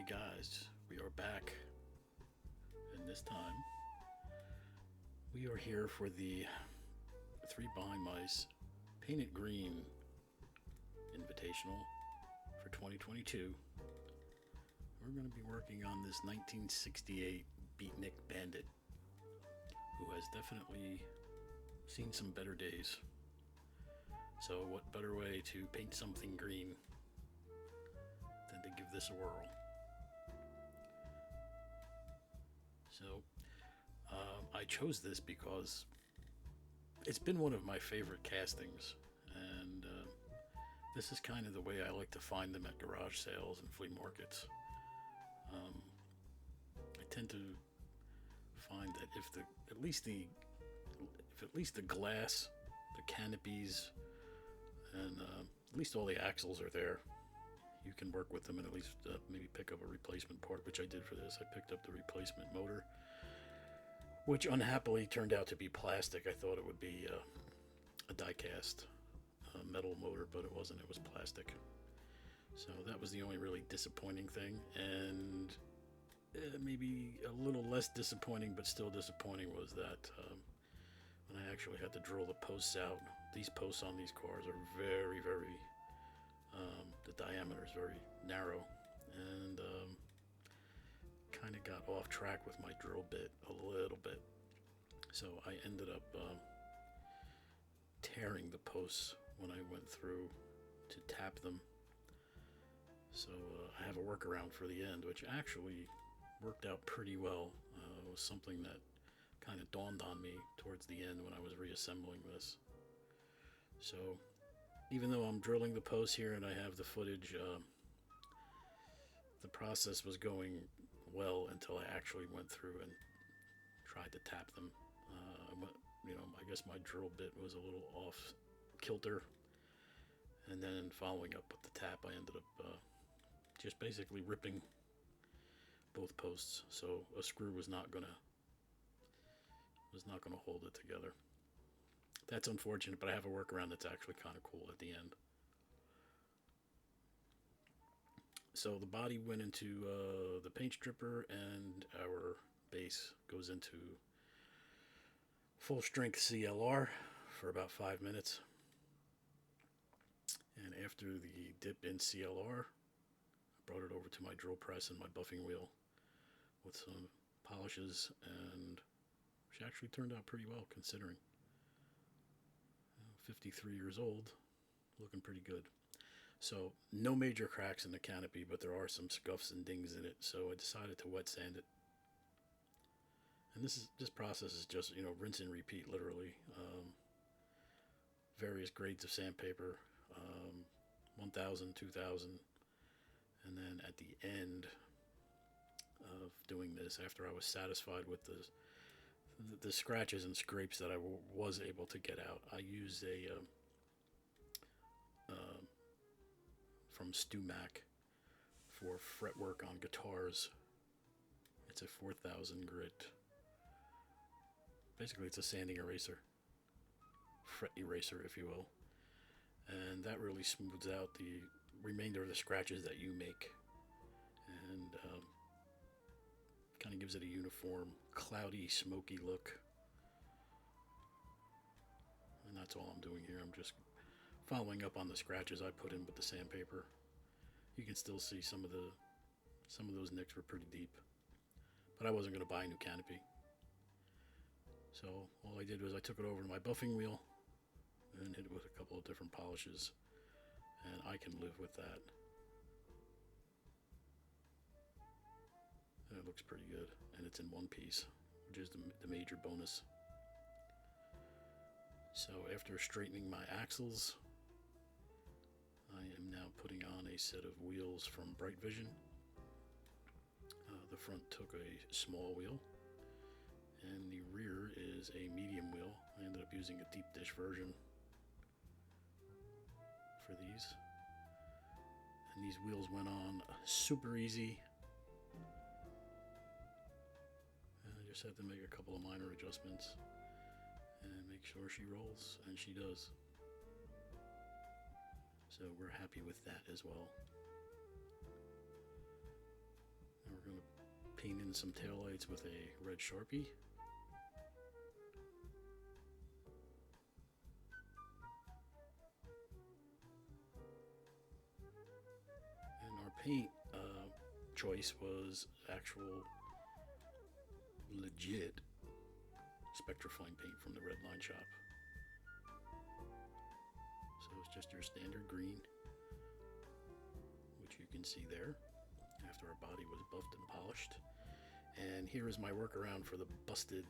guys, we are back, and this time we are here for the Three Blind Mice Painted Green Invitational for 2022. We're going to be working on this 1968 Beatnik Bandit, who has definitely seen some better days. So what better way to paint something green than to give this a whirl? So I chose this because it's been one of my favorite castings, and this is kind of the way I like to find them at garage sales and flea markets. I tend to find that if at least the glass, the canopies, and at least all the axles are there, you can work with them and at least maybe pick up a replacement part, which I did for this. I picked up the replacement motor, which unhappily turned out to be plastic. I thought it would be a die-cast metal motor, but it wasn't. It was plastic. So that was the only really disappointing thing. And maybe a little less disappointing, but still disappointing, was that when I actually had to drill the posts out. These posts on these cars are very, very, the diameter is very narrow, and kind of got off track with my drill bit a little bit. So I ended up tearing the posts when I went through to tap them. So I have a workaround for the end, which actually worked out pretty well. It was something that kind of dawned on me towards the end when I was reassembling this. So even though I'm drilling the posts here and I have the footage, the process was going well until I actually went through and tried to tap them. I guess my drill bit was a little off kilter, and then following up with the tap, I ended up just basically ripping both posts. So a screw was not gonna hold it together. That's unfortunate, but I have a workaround that's actually kind of cool at the end. So the body went into the paint stripper, and our base goes into full strength CLR for about 5 minutes. And after the dip in CLR, I brought it over to my drill press and my buffing wheel with some polishes, and which actually turned out pretty well considering. 53 years old, looking pretty good. So no major cracks in the canopy, but there are some scuffs and dings in it, so I decided to wet sand it. And this process is just, rinse and repeat, literally. Various grades of sandpaper, 1000, 2000, and then at the end of doing this, after I was satisfied with the scratches and scrapes that I was able to get out, I used a from StuMac for fretwork on guitars. It's a 4000 grit. Basically, it's a sanding eraser, fret eraser, if you will, and that really smooths out the remainder of the scratches that you make, and kind of gives it a uniform, cloudy, smoky look. And that's all I'm doing here. I'm just following up on the scratches I put in with the sandpaper. You can still see some of those nicks were pretty deep, but I wasn't going to buy a new canopy. So all I did was I took it over to my buffing wheel and hit it with a couple of different polishes, and I can live with that. And it looks pretty good, and it's in one piece, which is the major bonus. So after straightening my axles, I am now putting on a set of wheels from Bright Vision. The front took a small wheel, and the rear is a medium wheel. I ended up using a deep dish version for these. And these wheels went on super easy. I just had to make a couple of minor adjustments and make sure she rolls, and she does. So we're happy with that as well. paint in some taillights with a red Sharpie. And our paint choice was actual legit Spectraflame paint from the Red Line shop. So it's just your standard green, which you can see there after our body was buffed and polished. And here is my workaround for the busted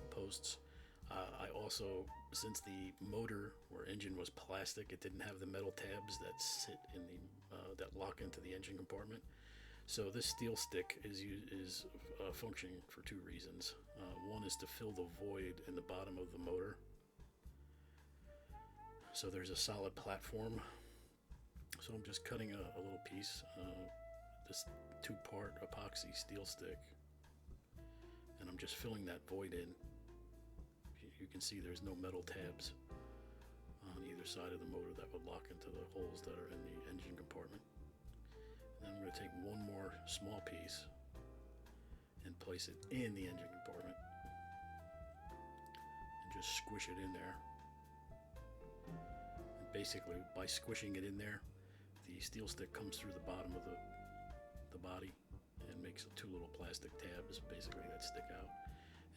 posts. I also, since the motor or engine was plastic, it didn't have the metal tabs that sit in the that lock into the engine compartment. So this steel stick is functioning for two reasons. One is to fill the void in the bottom of the motor. So there's a solid platform. So I'm just cutting a little piece, this 2-part epoxy steel stick, and I'm just filling that void in. You can see there's no metal tabs on either side of the motor that would lock into the holes that are in the engine compartment. And then I'm going to take one more small piece and place it in the engine compartment and just squish it in there. And basically, by squishing it in there, the steel stick comes through the bottom of the body and makes 2 little plastic tabs basically that stick out.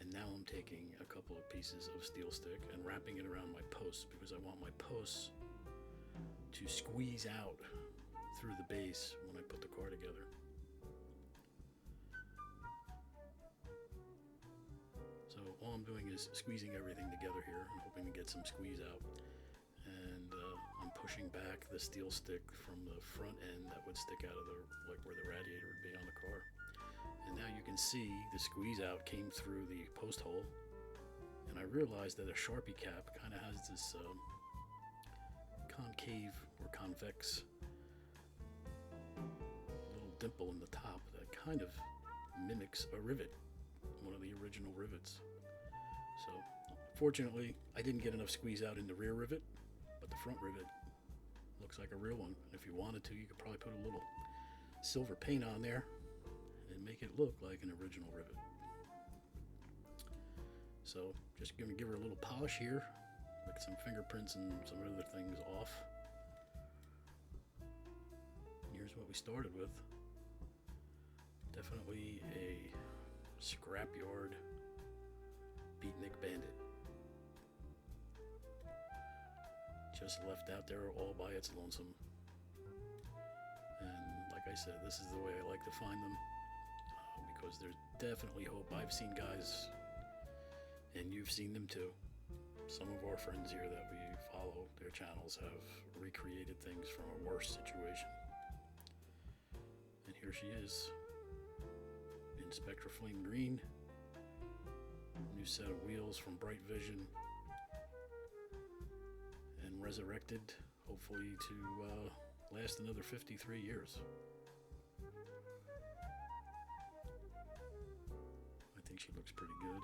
And now I'm taking a couple of pieces of steel stick and wrapping it around my posts, because I want my posts to squeeze out through the base when I put the car together. So all I'm doing is squeezing everything together here and hoping to get some squeeze out. And I'm pushing back the steel stick from the front end that would stick out of the, like where the radiator would be on the car. And now you can see the squeeze out came through the post hole. And I realized that a Sharpie cap kind of has this concave or convex little dimple in the top that kind of mimics a rivet, one of the original rivets. So fortunately, I didn't get enough squeeze out in the rear rivet, but the front rivet looks like a real one. If you wanted to, you could probably put a little silver paint on there and make it look like an original rivet. So just gonna give her a little polish here, like some fingerprints and some other things off. Here's what we started with. Definitely a scrapyard Beatnik Bandit. Just left out there all by its lonesome. And like I said, this is the way I like to find them, because there's definitely hope. I've seen guys, and you've seen them too. Some of our friends here that we follow, their channels, have recreated things from a worse situation. And here she is in Spectraflame green. New set of wheels from Bright Vision. And resurrected, hopefully to last another 53 years. I think she looks pretty good.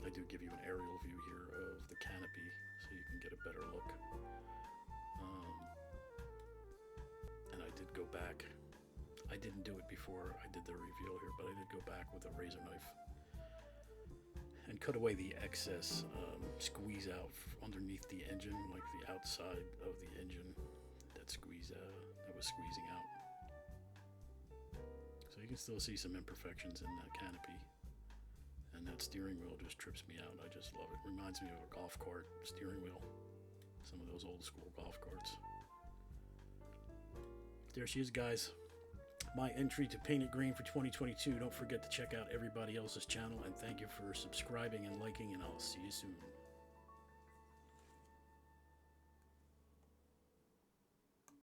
I do give you an aerial view here of the canopy so you can get a better look. And I did go back. I didn't do it before I did the reveal here, but I did go back with a razor knife and cut away the excess squeeze out underneath the engine, like the outside of the engine that was squeezing out. So you can still see some imperfections in that canopy. And that steering wheel just trips me out. I just love it. Reminds me of a golf cart steering wheel. Some of those old school golf carts. There she is, guys. My entry to Paint It Green for 2022. Don't forget to check out everybody else's channel. And thank you for subscribing and liking. And I'll see you soon.